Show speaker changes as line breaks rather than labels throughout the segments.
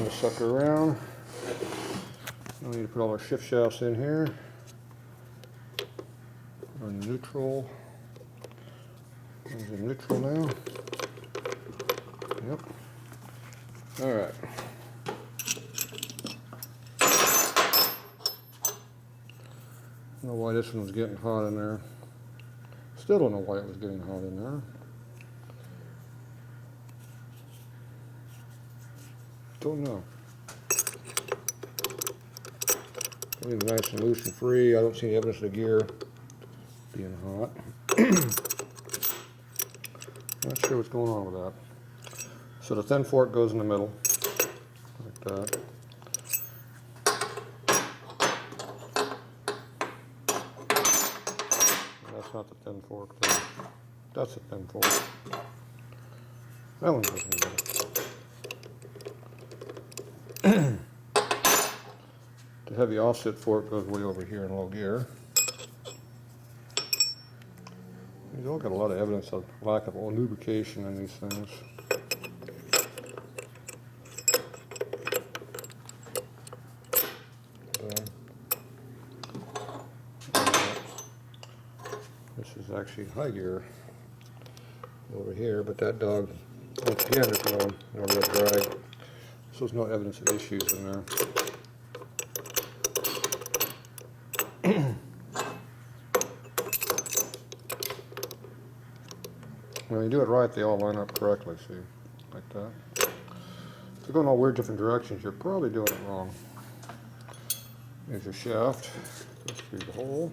this sucker around. We need to put all our shift shafts in here. We're in neutral. It's in neutral now. Yep. All right. I don't know why this one was getting hot in there. Still don't know why it was getting hot in there. Don't know. Everything's nice and loose and free. I don't see any evidence of the gear being hot. Not sure what's going on with that. So the thin fork goes in the middle, like that. That's not the thin fork though. That's a thin fork. That one goes in the middle. The heavy offset fork goes way over here in low gear. These all got a lot of evidence of lack of lubrication in these things. This is actually high gear over here, but that dog, once again, there's no real drag. So there's no evidence of issues in there. When you do it right, they all line up correctly, see, like that. If you're going all weird different directions, you're probably doing it wrong. There's your shaft, goes through the hole.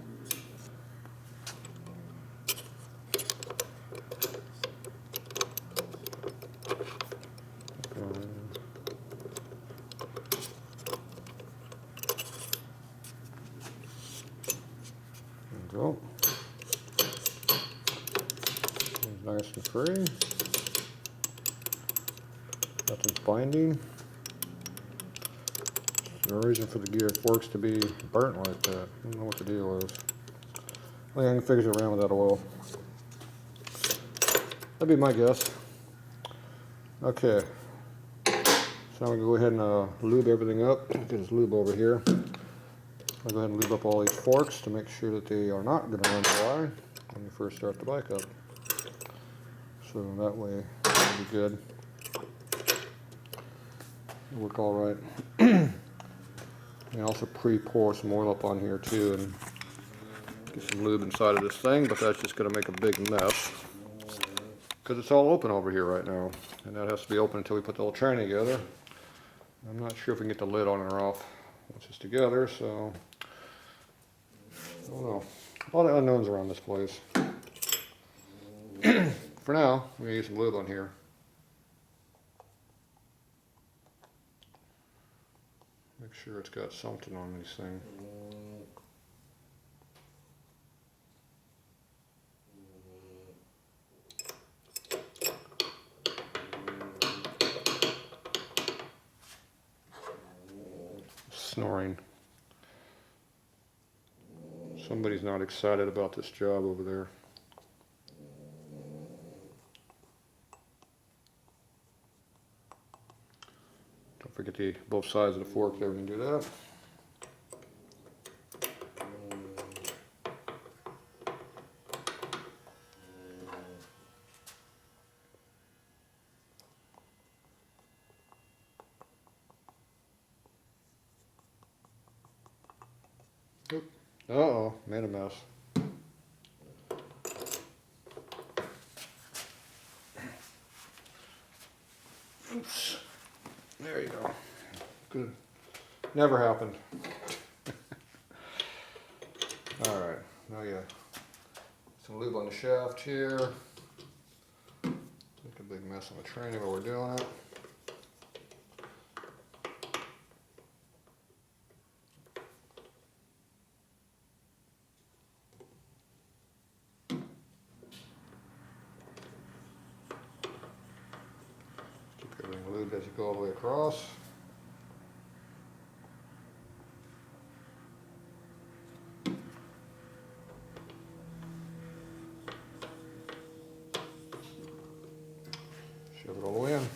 There we go. Nice and free. Nothing's binding. There's no reason for the gear forks to be burnt like that. I don't know what the deal is. I think I can figure it around with that oil. That'd be my guess. Okay. So I'm going to go ahead and lube everything up. Get this lube over here. I'll go ahead and lube up all these forks to make sure that they are not going to run dry when you first start the bike up. So that way it'll be good. It'll work all right. And also pre-pour some oil up on here too and get some lube inside of this thing, but that's just going to make a big mess because it's all open over here right now, and that has to be open until we put the whole train together. I'm not sure if we can get the lid on or off once it's together, so I don't know. A lot of unknowns around this place. For now, we're going to use some lube on here. Make sure it's got something on these things. Snoring. Somebody's not excited about this job over there. Don't forget both sides of the fork there when you do that. Uh-oh, made a mess. Oops. There you go. Good. Never happened. Alright, now yeah. Some lube on the shaft here. Make a big mess on the training while we're doing it. Keep everything lubed as you go all the way across. Shove it all the way in.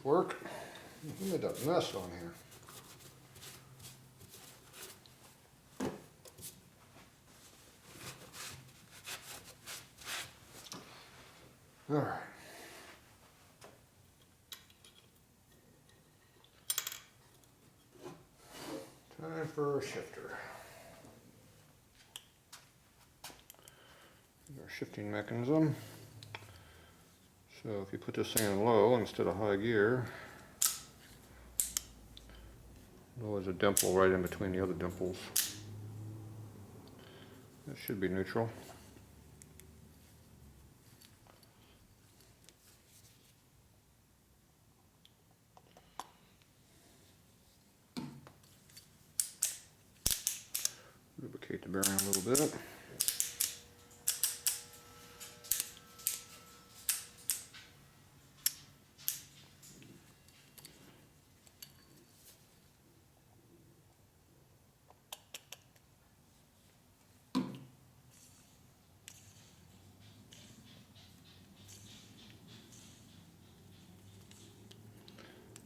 Should work. We made that mess on here. All right. Time for a shifter. Our shifting mechanism. So if you put this thing in low instead of high gear, low is a dimple right in between the other dimples. That should be neutral. Lubricate the bearing a little bit.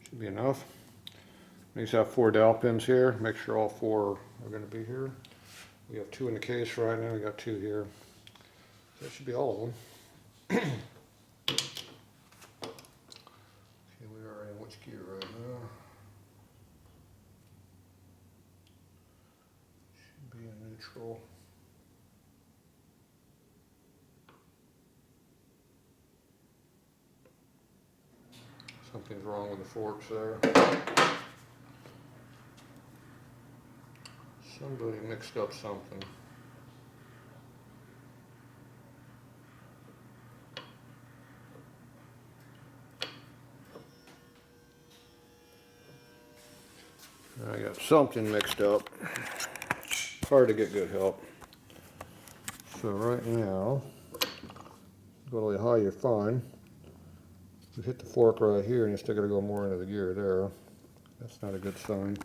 Should be enough. These have 4 dowel pins here. Make sure all 4 are going to be here. We have 2 in the case right now. We got 2 here. So that should be all of them. Okay, we are in which gear right now? Should be in neutral. Something's wrong with the forks there. Somebody mixed up something. I got something mixed up. Hard to get good help. So right now, go really high, you're fine. You hit the fork right here and you're still going to go more into the gear there. That's not a good sign.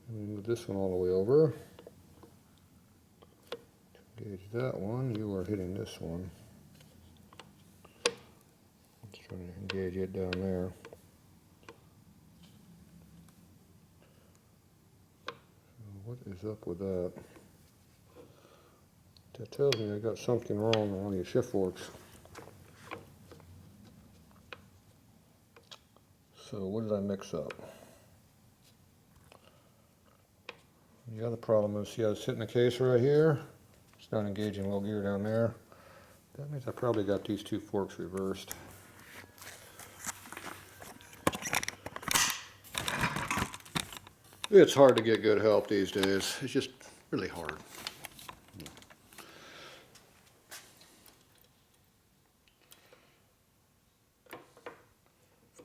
And move this one all the way over. Engage that one. You are hitting this one. Let's try to engage it down there. So what is up with that? That tells me I got something wrong on these shift forks. So what did I mix up? The other problem is, see, I was hitting the case right here. It's not engaging low gear down there. That means I probably got these 2 forks reversed. It's hard to get good help these days. It's just really hard.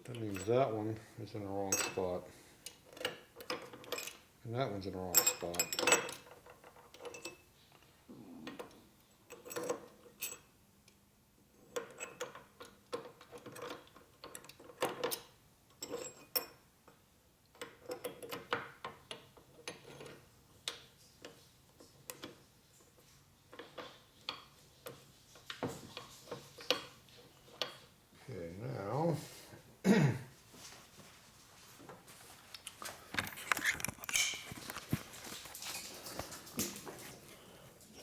That means that one is in the wrong spot. And that one's in the wrong spot. Okay, now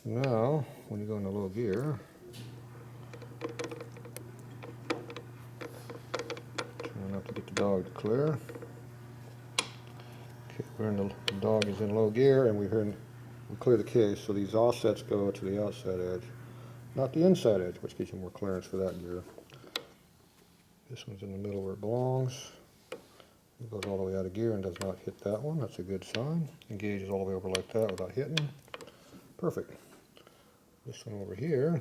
now, when you go into low gear, trying not to get the dog to clear. Okay, the dog is in low gear, and we clear the case, so these offsets go to the outside edge, not the inside edge, which gives you more clearance for that gear. This one's in the middle where it belongs. It goes all the way out of gear and does not hit that one. That's a good sign. Engages all the way over like that without hitting. Perfect. This one over here,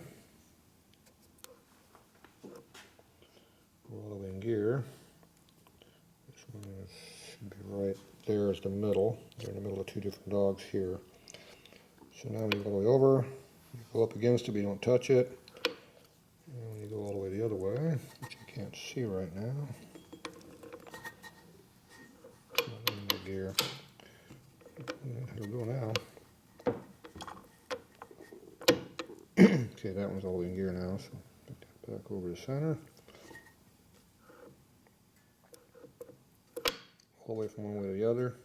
we're all the way in gear. This one should be right there is the middle. They're in the middle of 2 different dogs here. So now when you go all the way over, you go up against it but you don't touch it. And when you go all the way the other way, which you can't see right now. Not in the gear. It'll go now. Okay, that one's all the way in gear now, so put that back over the center. All the way from one way to the other.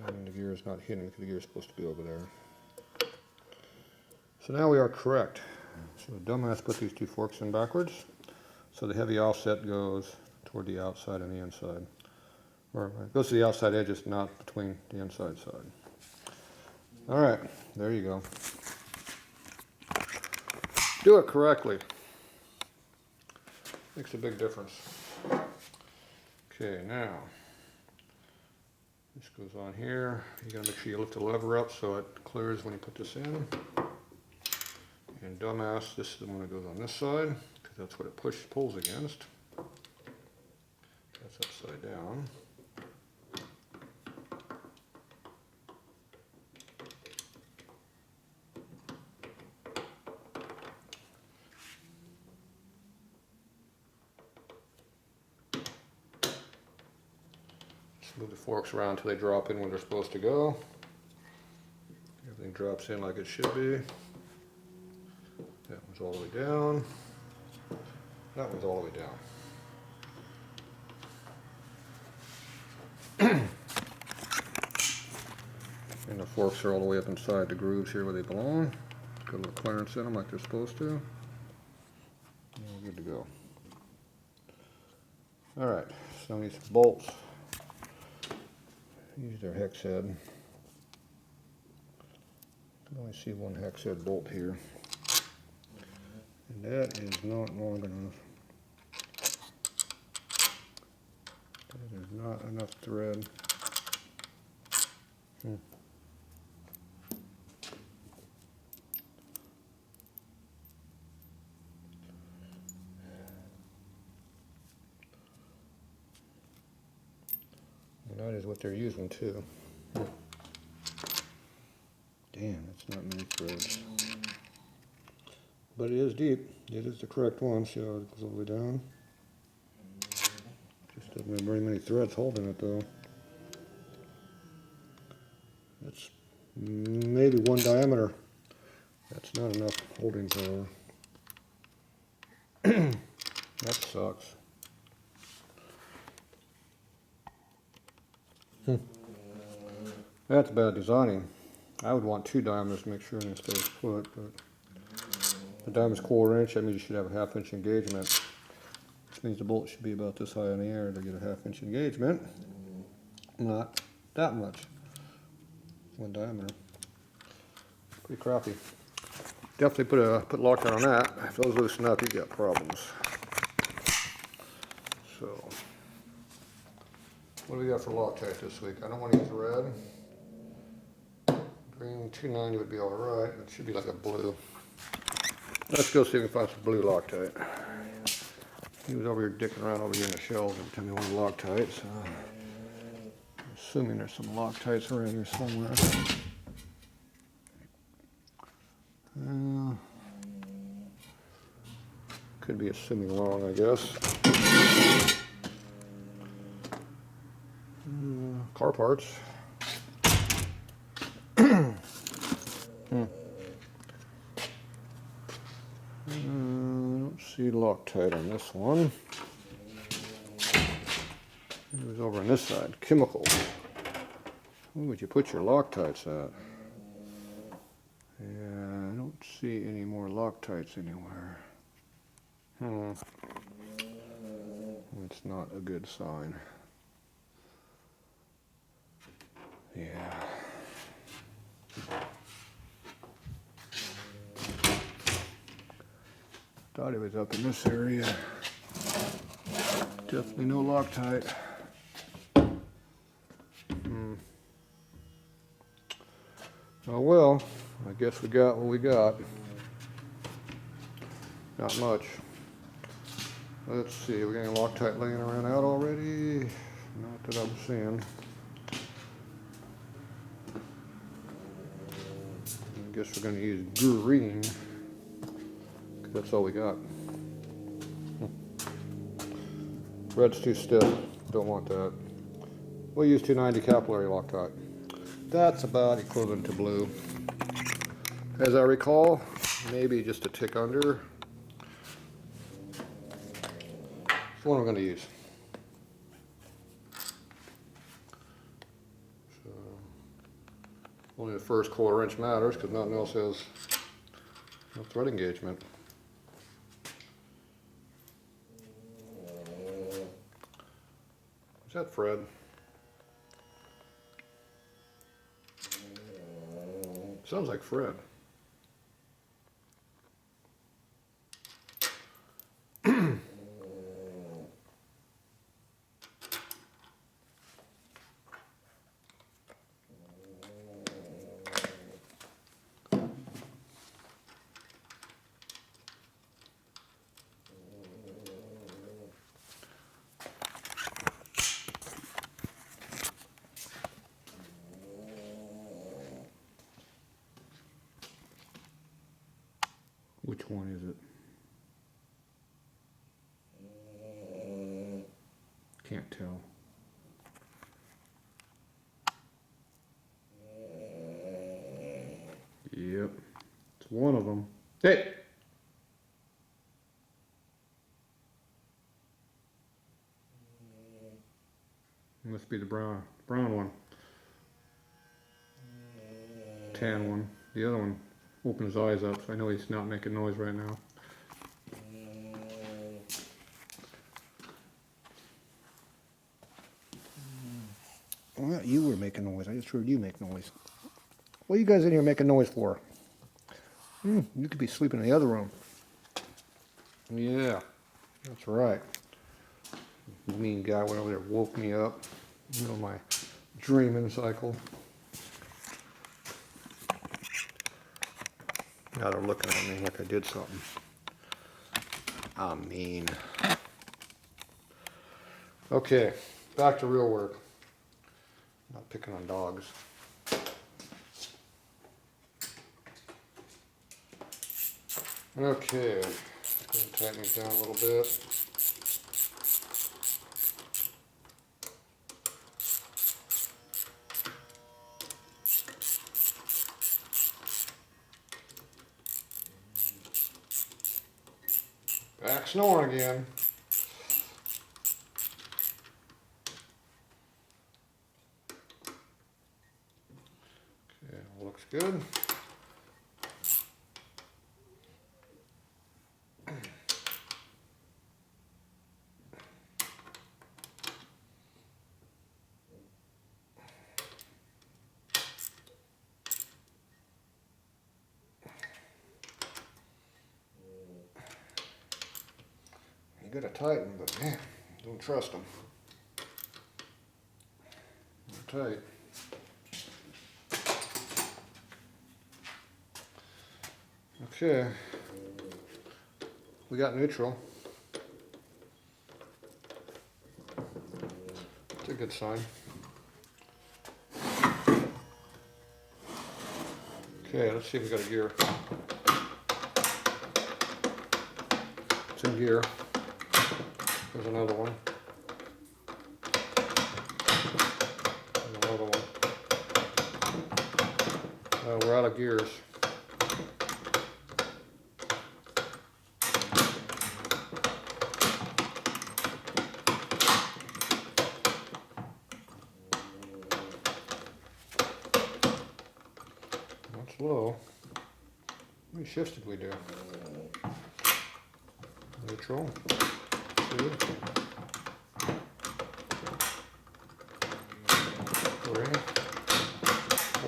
And the gear is not hidden because the gear is supposed to be over there. So now we are correct. So the dumbass put these two forks in backwards. So the heavy offset goes toward the outside and the inside. Or it goes to the outside edges, not between the inside side. All right, there you go. Do it correctly. Makes a big difference. Okay, now, this goes on here. You gotta make sure you lift the lever up so it clears when you put this in. And dumbass, this is the one that goes on this side, because that's what it pulls against. That's upside down. Move the forks around until they drop in when they're supposed to go. Everything drops in like it should be. That one's all the way down. That one's all the way down. And the forks are all the way up inside the grooves here where they belong. Got a little clearance in them like they're supposed to. And we're good to go. Alright, so I need some bolts. Use their hex head. I only see one hex head bolt here. And that is not long enough. That is not enough thread. That is what they're using too. Damn, that's not many threads. But it is deep. It is the correct one. See how it goes all the way down? Just doesn't have very many threads holding it though. That's maybe one diameter. That's not enough holding power. That sucks. That's bad designing. I would want 2 diameters to make sure it stays put, but the diameter's 1/4 inch, that means you should have a 1/2 inch engagement, which means the bolt should be about this high in the air to get a 1/2 inch engagement. Not that much. 1 diameter. Pretty crappy. Definitely put Loctite on that. If those loosen up, you got problems. So. What do we got for Loctite this week? I don't want to use red. Green 290 would be alright. It should be like a blue. Let's go see if we can find some blue Loctite. He was over here dicking around over here in the shelves every time he wanted Loctite, so I'm assuming there's some Loctites around here somewhere. Could be assuming wrong, I guess. Car parts. I don't see Loctite on this one. It was over on this side. Chemicals. Where would you put your Loctites at? Yeah, I don't see any more Loctites anywhere. It's not a good sign. Yeah. Thought it was up in this area. Definitely no Loctite. Oh well, I guess we got what we got. Not much. Let's see, we got any Loctite laying around out already? Not that I'm seeing. I guess we're going to use green, because that's all we got. Red's too stiff, don't want that. We'll use 290 capillary Loctite. That's about equivalent to blue. As I recall, maybe just a tick under. That's what I'm going to use. So, only the first 1/4 inch matters because nothing else has no thread engagement. Is that Fred? Sounds like Fred. Which one is it? Can't tell. Yep, it's one of them. Hey! Must be the brown one. Tan one. The other one opened his eyes up, so I know he's not making noise right now. Well, you were making noise. I just heard you make noise. What are you guys in here making noise for? You could be sleeping in the other room. Yeah, that's right. The mean guy went over there, woke me up. You know, my dreaming cycle. Now they're looking at me like I did something. I'm mean. Okay, back to real work. Not picking on dogs. Okay, just going to tighten these down a little bit. Back snoring again. Okay, looks good. You gotta tighten, but man, don't trust them. They're tight. Okay, we got neutral. It's a good sign. Okay, let's see if we got a gear. It's in gear. There's another one. And another one. We're out of gears. That's low. How many shifts did we do? Neutral. 2, 3,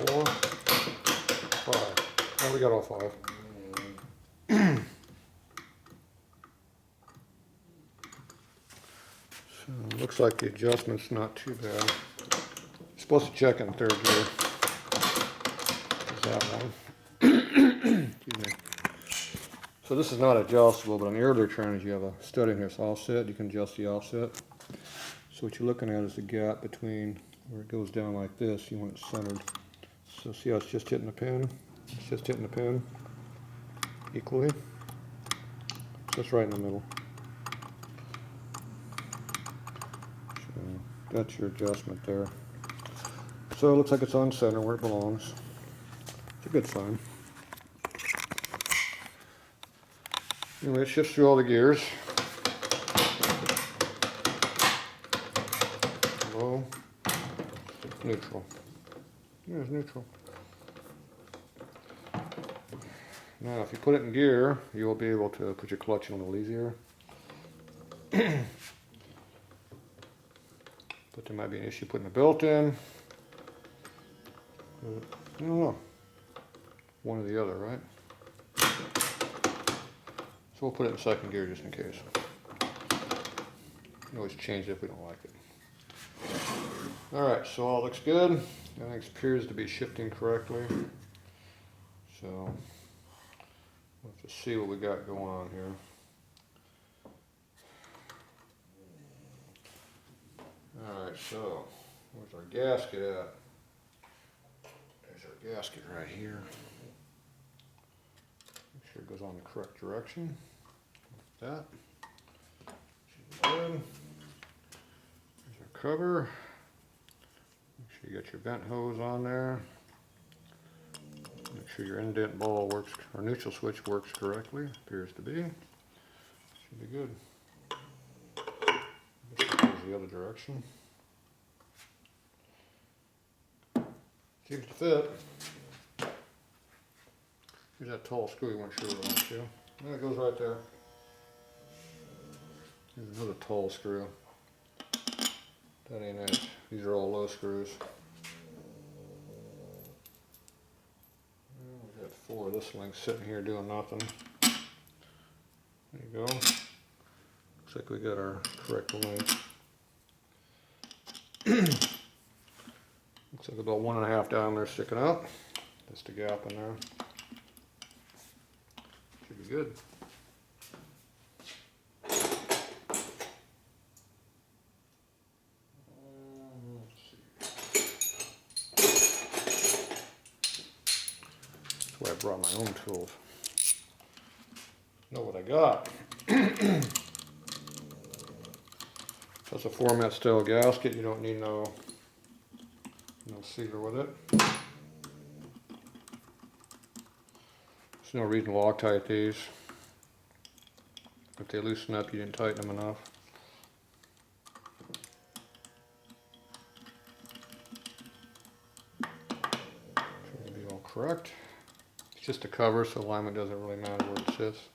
4, 5. Oh, we got all 5. So looks like the adjustment's not too bad. You're supposed to check in 3rd gear. There's that one. Excuse me. So this is not adjustable, but on the earlier trainers you have a stud in here, it's offset. You can adjust the offset. So what you're looking at is the gap between where it goes down like this. You want it centered. So see how it's just hitting the pin? It's just hitting the pin equally. Just right in the middle. So that's your adjustment there. So it looks like it's on center where it belongs. It's a good sign. Anyway, it shifts through all the gears. Low, neutral. There's neutral. Now, if you put it in gear, you will be able to put your clutch in a little easier. But there might be an issue putting the belt in. I don't know. One or the other, right? So we'll put it in second gear just in case. We can always change it if we don't like it. Alright, so all looks good. Everything appears to be shifting correctly. So we'll have to see what we got going on here. Alright, so where's our gasket at? There's our gasket right here. Make sure it goes on the correct direction. Like that. Should be good. There's our cover. Make sure you got your vent hose on there. Make sure your indent ball works, or neutral switch works correctly. Appears to be. Should be good. This goes the other direction. Seems to fit. Here's that tall screw you weren't sure about too. There it goes right there. Here's another tall screw. That ain't it. These are all low screws. Well, we got 4 of this length sitting here doing nothing. There you go. Looks like we got our correct length. Looks like about 1.5 down there sticking up. Just a gap in there. Should be good. That's why I brought my own tools. Know what I got. That's a format style gasket. You don't need no sealer with it. There's no reason to Loctite these. If they loosen up, you didn't tighten them enough. Should be all correct. It's just a cover, so alignment doesn't really matter where it sits.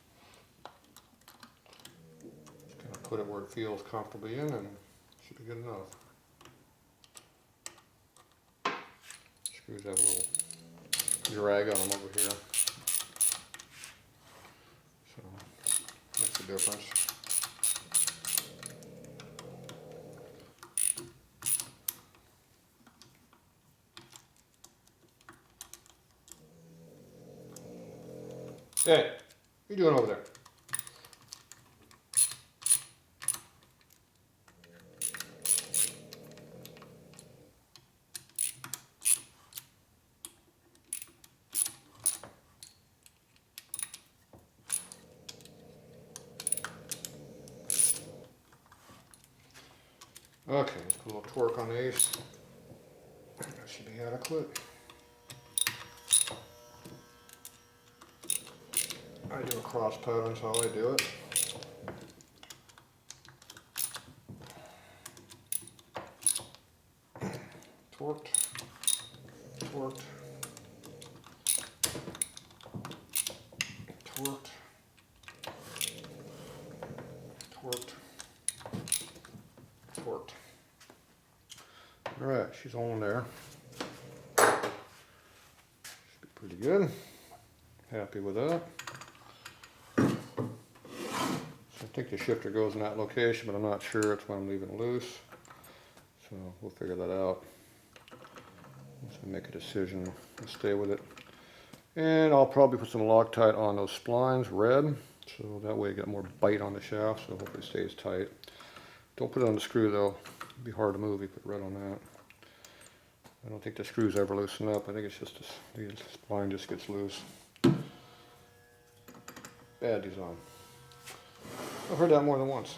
Just kind of put it where it feels comfortably in, and it should be good enough. Screws have a little drag on them over here. So, makes a difference. Hey, what are you doing over there? Okay, let's put a little torque on these. That should be adequate. I do a cross pattern, that's how I do it. Torqued, torqued, torqued, torqued, torqued. Alright, she's on there. Should be pretty good. Happy with that. I think the shifter goes in that location, but I'm not sure. That's why I'm leaving it loose. So we'll figure that out. Once I make a decision, I'll stay with it. And I'll probably put some Loctite on those splines, red, so that way you get more bite on the shaft, so hopefully it stays tight. Don't put it on the screw though. It'd be hard to move. You put red on that. I don't think the screws ever loosen up. I think it's just the spline just gets loose. Bad design. I've heard that more than once.